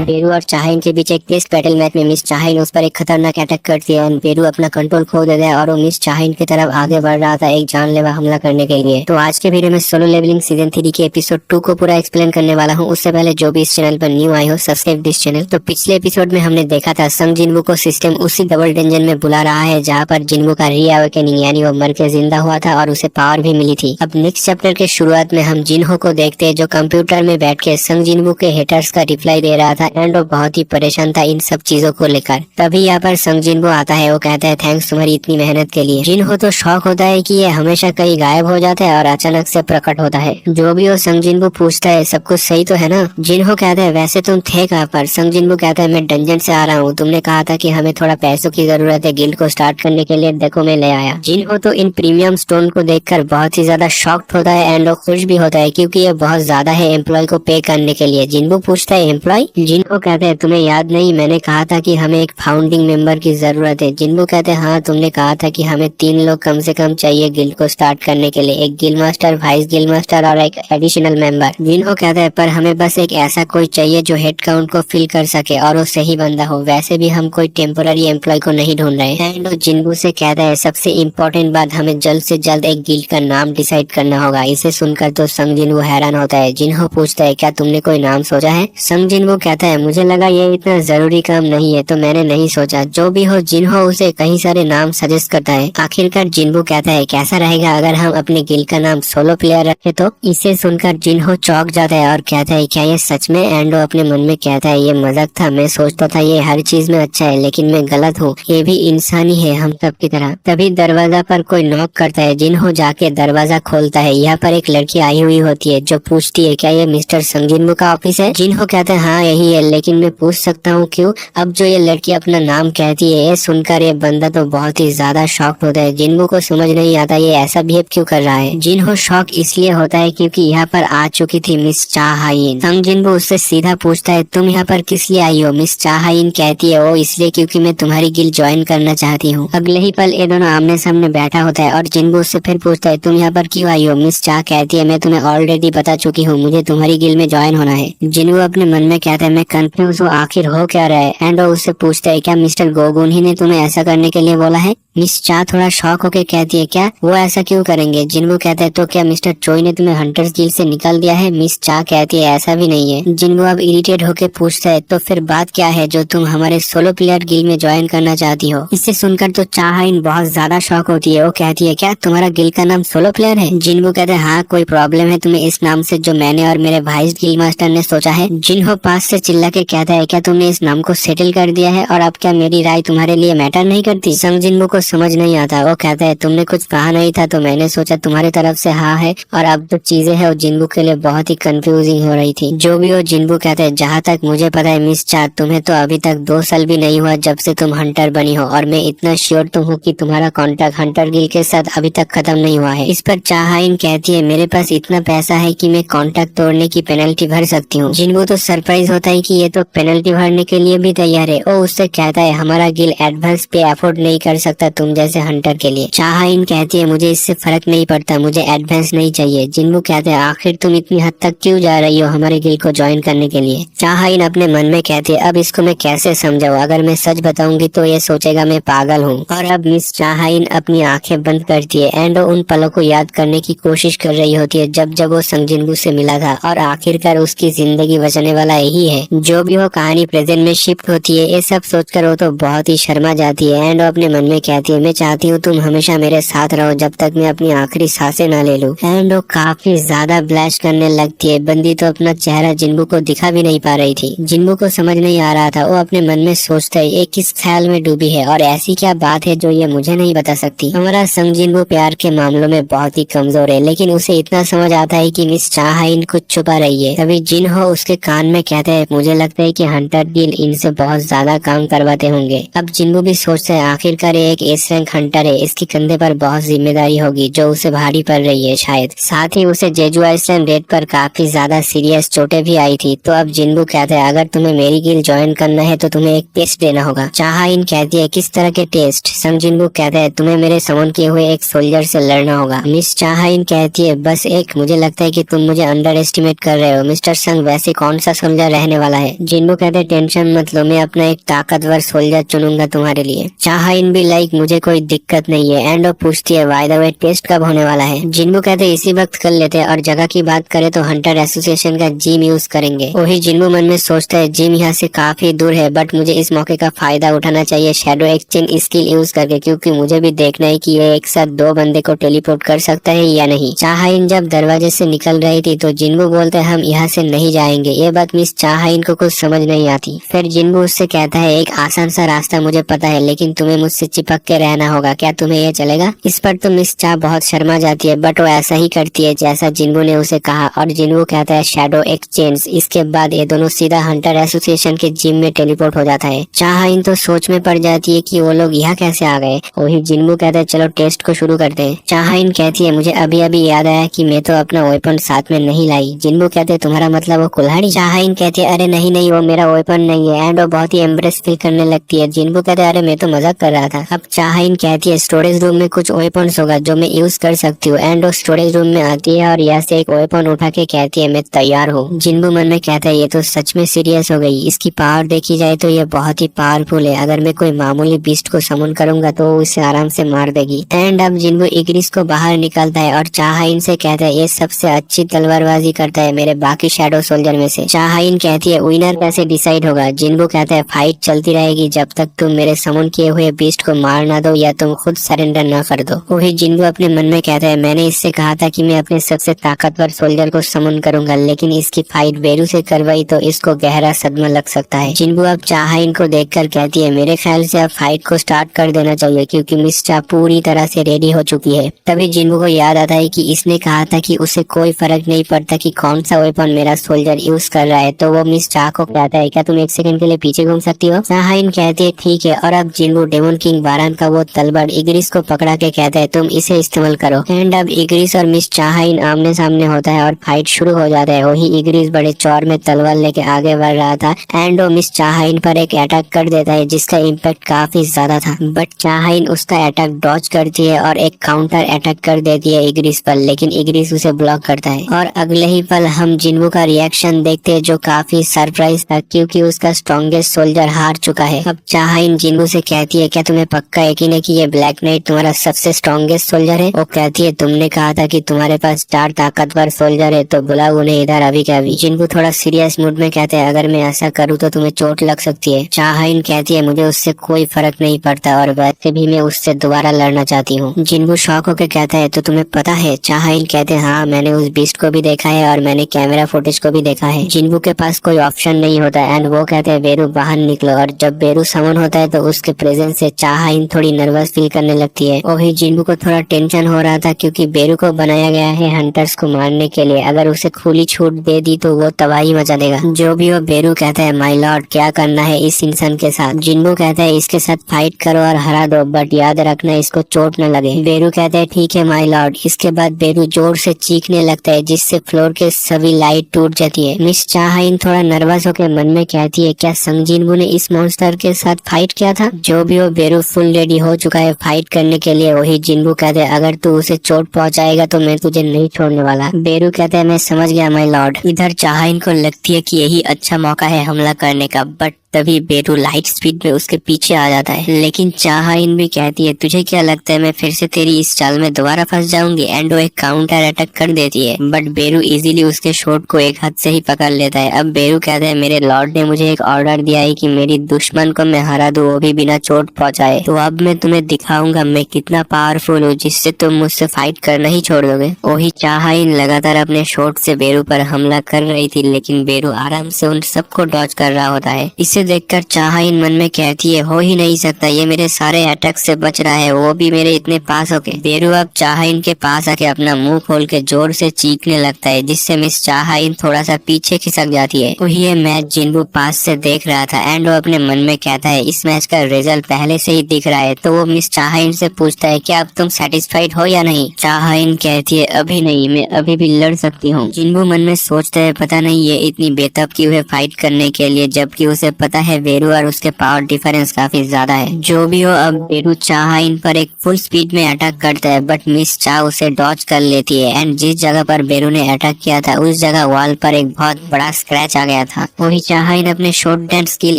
Peru और चाहिन के बीच एक टेस्ट बैटल मैच में मिस चाहिन उस पर एक खतरनाक अटैक करती है और पेरू अपना कंट्रोल खो देता है और वो मिस चाहिन की तरफ आगे बढ़ रहा था एक जानलेवा हमला करने के लिए। तो आज के वीडियो में सोलो लेवलिंग सीजन 3 के एपिसोड 2 को पूरा एक्सप्लेन करने वाला हूँ। उससे पहले जो भी इस चैनल पर न्यू आए हो सब्सक्राइब दिस चैनल। तो पिछले एपिसोड में हमने देखा था संग जिनवू को सिस्टम उसी डबल डेंजन में बुला रहा है जहाँ पर जिनवू का रीअवेकनिंग यानी वो मर के जिंदा हुआ था और उसे पावर भी मिली थी। अब नेक्स्ट चैप्टर के शुरुआत में हम जिनहो को देखते हैं जो कंप्यूटर में बैठ के संग जिनवू के हेटर्स का रिप्लाई दे रहा था एंड वो बहुत ही परेशान था इन सब चीजों को लेकर। तभी यहाँ पर संग जिनवू आता है। वो कहता है थैंक्स तुम्हारी इतनी मेहनत के लिए। जिनहो तो शौक होता है कि ये हमेशा कहीं गायब हो जाता है और अचानक से प्रकट होता है। जो भी हो संग जिनवू पूछता है सब कुछ सही तो है ना। जिनहो कहता है वैसे तुम थे कहाँ पर। संग जिनवू कहता है मैं डंजन से आ रहा हूँ, तुमने कहा था कि हमें थोड़ा पैसों की जरूरत है गिल्ड को स्टार्ट करने के लिए, देखो मैं ले आया। जिनहो तो इन प्रीमियम स्टोन को देखकर बहुत ही ज्यादा शॉक्ड होता है एंड वो खुश भी होता है क्योंकि ये बहुत ज्यादा है एम्प्लॉय को पे करने के लिए। जिनवू पूछता है एम्प्लॉय। जिनको कहते हैं तुम्हें याद नहीं मैंने कहा था कि हमें एक फाउंडिंग मेंबर की जरूरत है। जिनको कहते हैं हाँ तुमने कहा था कि हमें 3 लोग कम से कम चाहिए गिल्ड को स्टार्ट करने के लिए, एक guild master, vice guild master और एक एडिशनल मेंबर। जिनको कहते हैं पर हमें बस एक ऐसा कोई चाहिए जो हेड काउंट को फिल कर सके और वो सही बंदा हो। वैसे भी हम कोई टेम्पोररी एम्प्लॉय को नहीं ढूंढ रहे हैं। एंड जिनको से कहता है सबसे इम्पोर्टेंट बात हमें जल्द से जल्द एक गिल्ड का नाम डिसाइड करना होगा। इसे सुनकर तो संग जिनवू हैरान होता है। जिनको पूछता है क्या तुमने कोई नाम सोचा है। संग जिनवू कहता है मुझे लगा ये इतना जरूरी काम नहीं है तो मैंने नहीं सोचा। जो भी हो जिनहो उसे कई सारे नाम सजेस्ट करता है। आखिरकार जिनवू कहता है कैसा रहेगा अगर हम अपने गिल्ड का नाम सोलो प्लेयर रखे तो। इसे सुनकर जिनहो चौंक जाता है और कहता है क्या ये सच में। एंड वो अपने मन में कहता है ये मजाक था, मैं सोचता था ये हर चीज में अच्छा है लेकिन मैं गलत हूँ, ये भी इंसान ही है हम सब की तरह। तभी दरवाजा पर कोई नॉक करता है। जिनहो जाके दरवाजा खोलता है। यहाँ पर एक लड़की आई हुई होती है जो पूछती है क्या ये मिस्टर संग जिनवू का ऑफिस है। जिनहो कहता है हाँ यही है लेकिन मैं पूछ सकता हूँ क्यों। अब जो ये लड़की अपना नाम कहती है ये सुनकर ये बंदा तो बहुत ही ज्यादा शॉक होता है। जिनवू को समझ नहीं आता ये ऐसा बिहेव क्यों कर रहा है। जिनहो शॉक इसलिए होता है क्योंकि यहाँ पर आ चुकी थी मिस चाहाइन। संग जिनवू उससे सीधा पूछता है तुम यहाँ पर किस लिए आई हो। मिस चाहाइन कहती है वो इसलिए क्योंकि मैं तुम्हारी गिल्ड ज्वाइन करना चाहती हूँ। अगले ही पल ये दोनों आमने सामने बैठा होता है और जिनवू उससे फिर पूछता है तुम यहाँ पर क्यों आई हो। मिस चाह कहती है मैं तुम्हें ऑलरेडी बता चुकी हूँ, मुझे तुम्हारी गिल्ड में ज्वाइन होना है। जिनवू अपने मन में कहता है मैं कंफ्यूज हूँ आखिर हो क्या रहा है। एंड वो उससे पूछता है क्या मिस्टर गोगुन ही ने तुम्हें ऐसा करने के लिए बोला है। मिस चाह थोड़ा शॉक होकर कहती है क्या वो ऐसा क्यों करेंगे। जिनवू कहता है तो क्या मिस्टर चोई ने तुम्हें हंटर्स गिल्ड से निकाल दिया है। मिस चाह कहती है ऐसा भी नहीं है। जिनवू अब इरिटेट होकर पूछता है तो फिर बात क्या है जो तुम हमारे सोलो प्लेयर गिल्ड में ज्वाइन करना चाहती हो। इसे सुनकर तो चाहाइन बहुत ज्यादा शॉक होती है। वो कहती है क्या तुम्हारा गिल्ड का नाम सोलो प्लेयर है। जिनवू कहते हैं हाँ कोई प्रॉब्लम है तुम्हें इस नाम से जो मैंने और मेरे वाइस गिल्ड मास्टर ने सोचा है। जिनहो पास से चिल्ला के कहता है क्या तुमने इस नाम को सेटल कर दिया है और अब क्या मेरी राय तुम्हारे लिए मैटर नहीं करती। संग जिनवू को समझ नहीं आता। वो कहता है तुमने कुछ कहा नहीं था तो मैंने सोचा तुम्हारी तरफ से हाँ है और अब जो चीजें है वो जिनवू के लिए बहुत ही कंफ्यूजिंग हो रही थी। जो भी हो जिनवू कहते हैं जहाँ तक मुझे पता है मिस चाह तुम्हें तो अभी तक 2 साल भी नहीं हुआ जब से तुम हंटर बनी हो और मैं इतना श्योर तो हूँ कि तुम्हारा कॉन्ट्रैक्ट हंटर गिल्ड के साथ अभी तक खत्म नहीं हुआ है। इस पर चाहाइन कहती है मेरे पास इतना पैसा है कि मैं कॉन्ट्रैक्ट तोड़ने की पेनल्टी भर सकती हूँ। जिनवू तो सरप्राइज होता है कि ये तो पेनल्टी भरने के लिए भी तैयार है। वो उससे कहता है हमारा गिल्ड एडवांस पे अफोर्ड नहीं कर सकता तुम जैसे हंटर के लिए। चाहाइन कहती है मुझे इससे फर्क नहीं पड़ता, मुझे एडवांस नहीं चाहिए। जिनवू कहते हैं आखिर तुम इतनी हद तक क्यों जा रही हो हमारे गिल्ड को ज्वाइन करने के लिए। चाहाइन अपने मन में कहती है अब इसको मैं कैसे समझाऊं, अगर मैं सच बताऊंगी तो ये सोचेगा मैं पागल हूँ। और अब मिस चाहाइन अपनी आंखें बंद करती है एंड उन पलों को याद करने की कोशिश कर रही होती है जब जब वो संग जिनवू से मिला था और आखिरकार उसकी जिंदगी बचाने वाला यही है। जो भी वो कहानी प्रेजेंट में शिफ्ट होती है ये सब सोचकर वो तो बहुत ही शर्मा जाती है एंड वो अपने मन में कहती है मैं चाहती हूँ तुम हमेशा मेरे साथ रहो जब तक मैं अपनी आखिरी सांसें ना ले लूं। एंड वो काफी ज्यादा ब्लश करने लगती है। बंदी तो अपना चेहरा जिनवू को दिखा भी नहीं पा रही थी। जिनवू को समझ नहीं आ रहा था। वो अपने मन में सोचता है ये किस ख्याल में डूबी है और ऐसी क्या बात है जो ये मुझे नहीं बता सकती। हमारा संग जिनवू प्यार के मामलों में बहुत ही कमजोर है लेकिन उसे इतना समझ आता है कि मिस चाहाइन कुछ छुपा रही है। तभी जिनहो उसके कान में कहता है मुझे लगता है कि हंटर गिल्ड इनसे बहुत ज्यादा काम करवाते होंगे। अब जिनवू भी सोचता है आखिरकार एक एस रैंक हंटर है, इसके कंधे पर बहुत जिम्मेदारी होगी जो उसे भारी पड़ रही है शायद। साथ ही उसे जेजू आइसलैंड रेड पर काफी ज्यादा सीरियस चोटें भी आई थी। तो अब जिनवू कहता है अगर तुम्हें मेरी गिल्ड ज्वाइन करना है तो तुम्हें एक टेस्ट देना होगा। चाहाइन कहती है किस तरह के टेस्ट। संग जिनवू कहता है तुम्हें मेरे समन किए हुए एक सोल्जर से लड़ना होगा। मिस चाहाइन कहती है बस एक, मुझे लगता है कि तुम मुझे अंडर एस्टिमेट कर रहे हो। मिस्टर संग वैसे कौन सा सोल्जर रहने वाला वाला है। जिन्बू कहते हैं टेंशन मत लो, मैं अपना एक ताकतवर सोल्जर चुनूंगा तुम्हारे लिए। चाहाइन भी लाइक मुझे कोई दिक्कत नहीं है एंड वो पूछती है बाय द वे टेस्ट कब होने वाला है। जिन्बू कहते हैं इसी वक्त कर लेते हैं, और जगह की बात करें तो हंटर एसोसिएशन का जिम यूज करेंगे। वही जिन्बू मन में सोचता है जिम यहाँ से काफी दूर है, बट मुझे इस मौके का फायदा उठाना चाहिए शैडो एक्सचेंज स्किल यूज करके, क्योंकि मुझे भी देखना है कि ये एक साथ दो बंदे को टेलीपोर्ट कर सकता है या नहीं। चाहाइन जब दरवाजे से निकल रही थी तो जिन्बू बोलते हैं हम यहाँ से नहीं जाएंगे। ये बात मिस चाहाइन को कुछ समझ नहीं आती। फिर जिन्बू उससे कहता है एक आसान सा रास्ता मुझे पता है, लेकिन तुम्हें मुझसे चिपक के रहना होगा, क्या तुम्हें ये चलेगा? इस पर तो मिस चाह बहुत शर्मा जाती है, बट वो ऐसा ही करती है जैसा जिन्बू ने उसे कहा, और जिन्बू कहता है शैडो एक्सचेंज। इसके बाद ये दोनों सीधा हंटर एसोसिएशन के जिम में टेलीपोर्ट हो जाता है। चाहाइन तो सोच में पड़ जाती है कि वो लोग यहाँ कैसे आ गए। वही जिन्बू कहता है चलो टेस्ट को शुरू करते हैं। चाहाइन कहती है मुझे अभी अभी याद आया कि मैं तो अपना वेपन साथ में नहीं लाई। जिन्बू कहते हैं तुम्हारा मतलब वो कुल्हाड़ी? चाहाइन कहती है अरे नहीं वो मेरा वेपन नहीं है, एंड वो बहुत ही एम्ब्रेस फील करने लगती है। जिन्बू कहते हैं अरे मैं तो मजाक कर रहा था। अब चाहाइन कहती है स्टोरेज रूम में कुछ वेपन्स होगा जो मैं यूज कर सकती हूँ, एंड वो स्टोरेज रूम में आती है और यहाँ से एक वेपन उठा के कहती है मैं तैयार हूँ। जिन्बू मन में कहता है ये तो सच में सीरियस हो गई, इसकी पावर देखी जाए तो ये बहुत ही पावरफुल है, अगर मैं कोई मामूली बीस्ट को समन करूंगा तो वो उसे आराम से मार देगी। एंड अब जिन्बू इग्रिस को बाहर निकालता है और चाहाइन से कहता है ये सबसे अच्छी तलवारबाजी करता है मेरे बाकी शैडो सोल्जर में से। चाहाइन कहती है विनर कैसे डिसाइड होगा? जिन्बू कहता है फाइट चलती रहेगी जब तक तुम मेरे समन किए हुए बीस्ट को मार ना दो या तुम खुद सरेंडर न कर दो। वही जिन्बू अपने मन में कहता है मैंने इससे कहा था कि मैं अपने सबसे ताकतवर सोल्जर को समन करूंगा, लेकिन इसकी फाइट बेरू से करवाई तो इसको गहरा सदमा लग सकता है। जिन्बू अब चाहाइन को देखकर कहती है मेरे ख्याल से अब फाइट को स्टार्ट कर देना चाहिए, क्योंकि मिस चा पूरी तरह से रेडी हो चुकी है। तभी जिन्बू को याद आता है कि इसने कहा था कि उसे कोई फर्क नहीं पड़ता कि कौन सा वेपन मेरा सोल्जर यूज कर रहा है, तो वो मिस चा को कहता है क्या तुम एक सेकंड के लिए पीछे घूम सकती हो? चाहाइन कहती है ठीक है, और अब जिन्बू डेमन किंग बारान का वो तलवार इग्रिस को पकड़ा के कहता है तुम इसे इस्तेमाल करो। एंड अब इग्रिस और मिस चाहाइन आमने सामने होता है और फाइट शुरू हो जाता है। वही इग्रिस बड़े चौर में तलवार लेके आगे बढ़ रहा था, एंड वो मिस चाहाइन पर एक अटैक कर देता है जिसका इम्पैक्ट काफी ज्यादा था, बट चाहाइन उसका अटैक डॉज करती है और एक काउंटर अटैक कर देती है इग्रिस पर, लेकिन इग्रिस उसे ब्लॉक करता है। और अगले ही पल हम जिन्बू का रिएक्शन देखते हैं जो काफी सरप्राइज था, क्योंकि उसका स्ट्रॉन्गेस्ट सोल्जर हार चुका है। अब चाहाइन जिन्बू से कहती है क्या तुम्हें पक्का यकीन है कि ये ब्लैक नाइट तुम्हारा सबसे स्ट्रॉन्गेस्ट सोल्जर है? वो कहती है तुमने कहा था कि तुम्हारे पास 4 ताकतवर सोल्जर है, तो बुलाओ उन्हें इधर अभी के अभी। जिन्बू थोड़ा सीरियस मूड में कहते हैं अगर मैं ऐसा करूँ तो तुम्हें चोट लग सकती है। चाहाइन कहती है मुझे उससे कोई फर्क नहीं पड़ता, और वैसे भी मैं उससे दोबारा लड़ना चाहती हूँ। जिन्बू शॉक होकर कहता है तो तुम्हें पता है? चाहाइन कहते हैं हाँ मैंने उस बीस्ट को भी देखा है और मैंने कैमरा फुटेज को भी देखा है। जिन्बू के पास कोई ऑप्शन नहीं होता, एंड वो कहते हैं बेरू बाहर निकलो, और जब बेरू समन होता है तो उसके प्रेजेंस से चाहाइन थोड़ी नर्वस फील करने लगती है। वही जिन्बू को थोड़ा टेंशन हो रहा था, क्योंकि बेरू को बनाया गया है हंटर्स को मारने के लिए, अगर उसे खुली छूट दे दी तो वो तबाही मचा देगा। जो भी हो बेरू कहता है माय लॉर्ड क्या करना है इस इंसान के साथ? जिन्बू कहता है इसके साथ फाइट करो और हरा दो, बट याद रखना इसको चोट न लगे। बेरू कहता है ठीक है माय लॉर्ड। इसके बाद बेरू जोर से चीखने लगता है जिससे फ्लोर के सभी लाइट टूट जाती है। मिस चाहाइन थोड़ा नर्वस होकर मन में कहती है क्या संग जिन्बू ने इस मॉन्स्टर के साथ फाइट किया था? जो भी हो बेरू फुल रेडी हो चुका है फाइट करने के लिए। वही जिन्बू कहते हैं अगर तू उसे चोट पहुंचाएगा तो मैं तुझे नहीं छोड़ने वाला। बेरू कहते हैं मैं समझ गया माय लॉर्ड। इधर चाहाइन को लगती है कि यही अच्छा मौका है हमला करने का, बट तभी बेरू लाइट स्पीड में उसके पीछे आ जाता है। लेकिन चाहाइन भी कहती है तुझे क्या लगता है मैं फिर से तेरी इस चाल में दोबारा फंस जाऊंगी? एंड वो एक काउंटर अटैक कर देती है, बट बेरू इजीली उसके शॉट को एक हाथ से ही पकड़ लेता है। अब बेरू कहता है मेरे लॉर्ड ने मुझे एक ऑर्डर दिया है कि मेरी दुश्मन को मैं हरा दूं, वो भी बिना चोट पहुंचाए। तो अब मैं तुम्हें दिखाऊंगा मैं कितना पावरफुल हूँ, जिससे तुम मुझसे फाइट करना ही छोड़ दोगे। वही चाहाइन लगातार अपने शॉट से बेरू पर हमला कर रही थी, लेकिन बेरू आराम से उन सबको डॉज कर रहा होता है। इसे देखकर चाहाइन मन में कहती है हो ही नहीं सकता, ये मेरे सारे अटैक से बच रहा है, वो भी मेरे इतने पास होके। बेरू अब चाहाइन के पास आके अपना मुंह खोल के जोर से चीखने लगता है, जिससे मिस चाहाइन थोड़ा सा पीछे खिसक जाती है। वही ये मैच जिन्बू पास से देख रहा था, एंड वो अपने मन में कहता है इस मैच का रिजल्ट पहले से ही दिख रहा है। तो वो मिस चाहाइन से पूछता है क्या अब तुम सेटिस्फाइड हो या नहीं? चाहाइन कहती है अभी नहीं, मैं अभी भी लड़ सकती हूँ। जिन्बू मन में सोचता है पता नहीं ये इतनी बेताब क्यों है फाइट करने के लिए, जबकि उसे पता है बेरू और उसके पावर डिफरेंस काफी ज्यादा है। जो भी हो अब बेरू चाहाइन पर एक फुल स्पीड में अटैक करता है, बट मिस चा उसे डॉज कर लेती है। एंड जिस जगह पर बेरू ने अटैक किया था उस जगह वॉल पर एक बहुत बड़ा स्क्रैच आ गया था। वही चाहाइन अपने शॉर्ट डैंड स्किल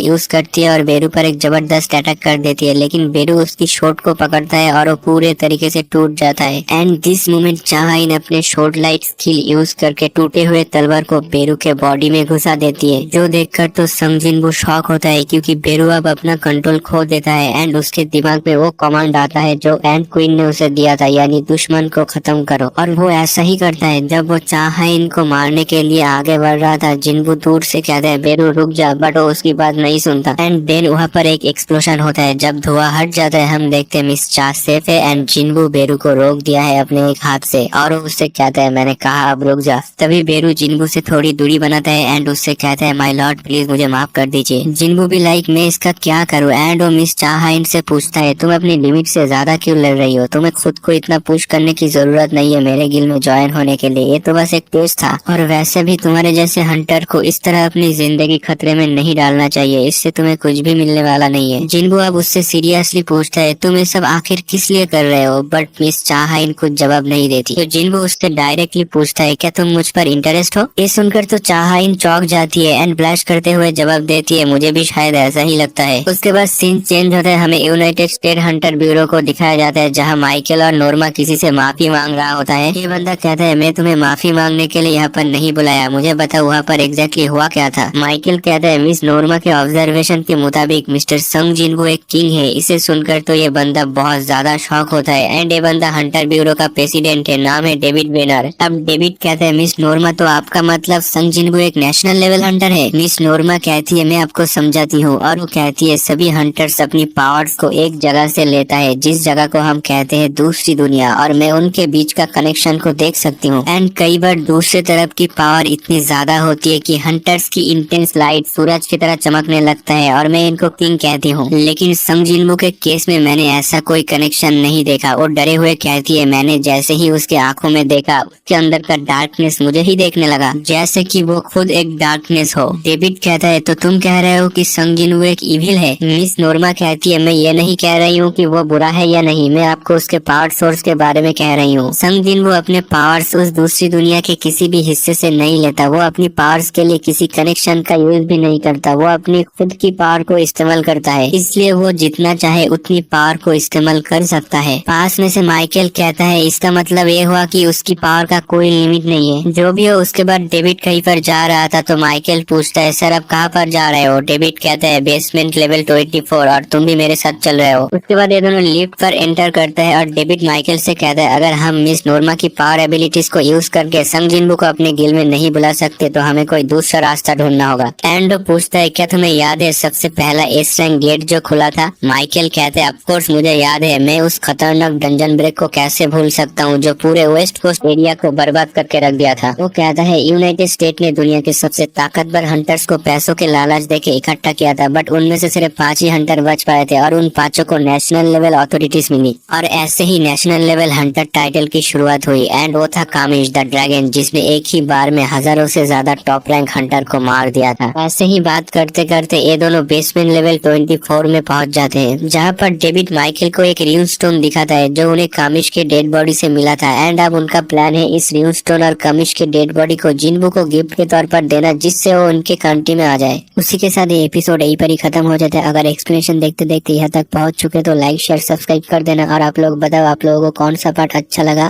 यूज करती है और बेरू पर एक जबरदस्त अटैक कर देती है, लेकिन बेरू उसकी शॉट को पकड़ता है और वो पूरे तरीके से टूट जाता है। एंड दिस मोमेंट चाहाइन अपने शॉर्ट लाइट स्किल यूज करके टूटे हुए तलवार को बेरू के बॉडी में घुसा देती है, जो देखकर तो संग जिनवू शॉक होता है क्योंकि बेरू अब अपना कंट्रोल खो देता है एंड उसके दिमाग में वो कमांड आता है जो एंड क्वीन ने उसे दिया था, यानी दुश्मन को खत्म करो। और वो ऐसा ही करता है। जब वो चाहाइन को मारने के लिए आगे बढ़ रहा था, जिनवू दूर से कहता है बेरू रुक जा, बट वो उसकी बात नहीं सुनता। एंड देन वहाँ पर एक एक्सप्लोजन होता है। जब धुआं हट जाता है हम देखते हैं मिस चा सेफ है एंड जिनवू बेरू को रोक दिया है अपने एक हाथ से और वो उससे कहता है मैंने कहा अब रुक जा। तभी बेरू जिनवू से थोड़ी दूरी बनाता है एंड उससे कहता है माय लॉर्ड प्लीज मुझे माफ कर दीजिए। जिनवू भी लाइक मैं इसका क्या करूँ। एंड वो मिस चाहाइन से पूछता है तुम अपनी लिमिट से ज्यादा क्यों लड़ रही हो, तुम्हें खुद को इतना पुश करने की जरूरत नहीं है मेरे गिल में ज्वाइन होने के लिए, ये तो बस एक टेस्ट था। और वैसे भी तुम्हारे जैसे हंटर को इस तरह अपनी जिंदगी खतरे में नहीं डालना चाहिए, इससे तुम्हें कुछ भी मिलने वाला नहीं है। जिनवू अब उससे सीरियसली पूछता है तुम ये सब आखिर किस लिए कर रहे हो, बट मिस चाहाइन कुछ जवाब नहीं देती। तो जिनवू उससे डायरेक्टली पूछता है क्या तुम मुझ पर इंटरेस्ट हो। ये सुनकर तो चाहाइन चौंक जाती है एंड ब्लश करते हुए जवाब देती है मुझे भी शायद ऐसा ही लगता है। उसके बाद सीन चेंज होता है, हमें यूनाइटेड स्टेट हंटर ब्यूरो को दिखाया जाता है जहाँ माइकल और नोर्मा किसी से माफी मांग रहा होता है। ये बंदा कहता है मैं तुम्हें माफी मांगने के लिए यहाँ पर नहीं बुलाया, मुझे बताओ वहाँ पर एग्जैक्टली हुआ क्या था। माइकल कहता है मिस नोर्मा के ऑब्जर्वेशन के मुताबिक मिस्टर संग जिनवू एक किंग है। इसे सुनकर तो ये बंदा बहुत ज्यादा शॉक होता है एंड ये बंदा हंटर ब्यूरो का प्रेसिडेंट है, नाम है डेविड बेनर। अब डेविड कहता है मिस नोर्मा तो आपका मतलब संग जिनवू एक नेशनल लेवल हंटर है। मिस नोर्मा कहती है मैं आपको समझाती हूँ और वो कहती है सभी हंटर्स अपनी पावर्स को एक जगह से लेता है जिस जगह को हम कहते हैं दूसरी दुनिया, और मैं उनके बीच का कनेक्शन को देख सकती हूँ। एंड कई बार दूसरे तरफ की पावर इतनी ज्यादा होती है कि हंटर्स की इंटेंस लाइट सूरज की तरह चमकने लगता है और मैं इनको किंग कहती हूँ। लेकिन संग जिनवू के केस में मैंने ऐसा कोई कनेक्शन नहीं देखा। वो डरे हुए कहती है मैंने जैसे ही उसके आंखों में देखा उसके अंदर का डार्कनेस मुझे ही देखने लगा जैसे कि वो खुद एक डार्कनेस हो। डेविड कहता है तो तुम कह रहे हो कि संग जिनवू एक इविल है। मिस नोर्मा कहती है मैं ये नहीं कह रही हूँ कि वो बुरा है या नहीं, मैं आपको उसके पावर सोर्स के बारे में कह रही हूँ। संग जिनवू अपने पावर्स उस दूसरी दुनिया के किसी भी हिस्से से नहीं लेता, वो अपनी पावर्स के लिए किसी कनेक्शन का यूज भी नहीं करता, वो अपनी खुद की पावर को इस्तेमाल करता है, इसलिए वो जितना चाहे उतनी पावर को इस्तेमाल कर सकता है। पास में से माइकल कहता है इसका मतलब ये हुआ कि उसकी पावर का कोई लिमिट नहीं है। जो भी हो उसके बाद डेविड कहीं पर जा रहा था तो माइकल पूछता है सर आप कहाँ पर जा रहे हो। डेविड कहता है बेसमेंट लेवल 24 और तुम भी मेरे साथ चल रहे हो। उसके बाद ये दोनों लिफ्ट पर एंटर करते हैं और डेविड माइकल से कहता है अगर हम मिस नोर्मा की पावर एबिलिटीज को यूज करके संग जिनवू को अपने गिल में नहीं बुला सकते तो हमें कोई दूसरा रास्ता ढूंढना होगा। एंड पूछता है क्या तुम्हें याद है सबसे पहला एस रैंक गेट जो खुला था। माइकल कहते हैं ऑफकोर्स मुझे याद है, मैं उस खतरनाक डंजन ब्रेक को कैसे भूल सकता हूँ जो पूरे वेस्ट कोस्ट एरिया को बर्बाद करके रख दिया था। वो कहता है यूनाइटेड स्टेट ने दुनिया के सबसे ताकतवर हंटर्स को पैसों के लालच देके इकट्ठा किया था, बट उनमें से सिर्फ 5 ही हंटर बच पाए थे और उन 5 को नेशनल लेवल अथॉरिटीज मिली और ऐसे ही नेशनल लेवल हंटर टाइटल की शुरुआत हुई। एंड वो था कामिश द ड्रैगन जिसने एक ही बार में हजारों से ज्यादा टॉप रैंक हंटर को मार दिया था। ऐसे ही बात करते करते ये दोनों बेसमेंट लेवल 24 में पहुंच जाते हैं जहाँ पर डेविड माइकल को एक र्यून स्टोन दिखाता है जो उन्हें कामिश के डेड बॉडी से मिला था। एंड अब उनका प्लान है इस र्यून स्टोन और कामिश के डेड बॉडी को जिनवू को गिफ्ट के तौर पर देना जिससे वो उनके कंट्री में आ जाए। उसी के साथ ये एपिसोड यहीं पर ही खत्म हो जाता है। अगर एक्सप्लेनेशन देखते देखते यहाँ तक पहुंच चुके तो लाइक शेयर सब्सक्राइब कर देना और आप लोग बताओ आप लोगों को कौन सा पार्ट अच्छा लगा।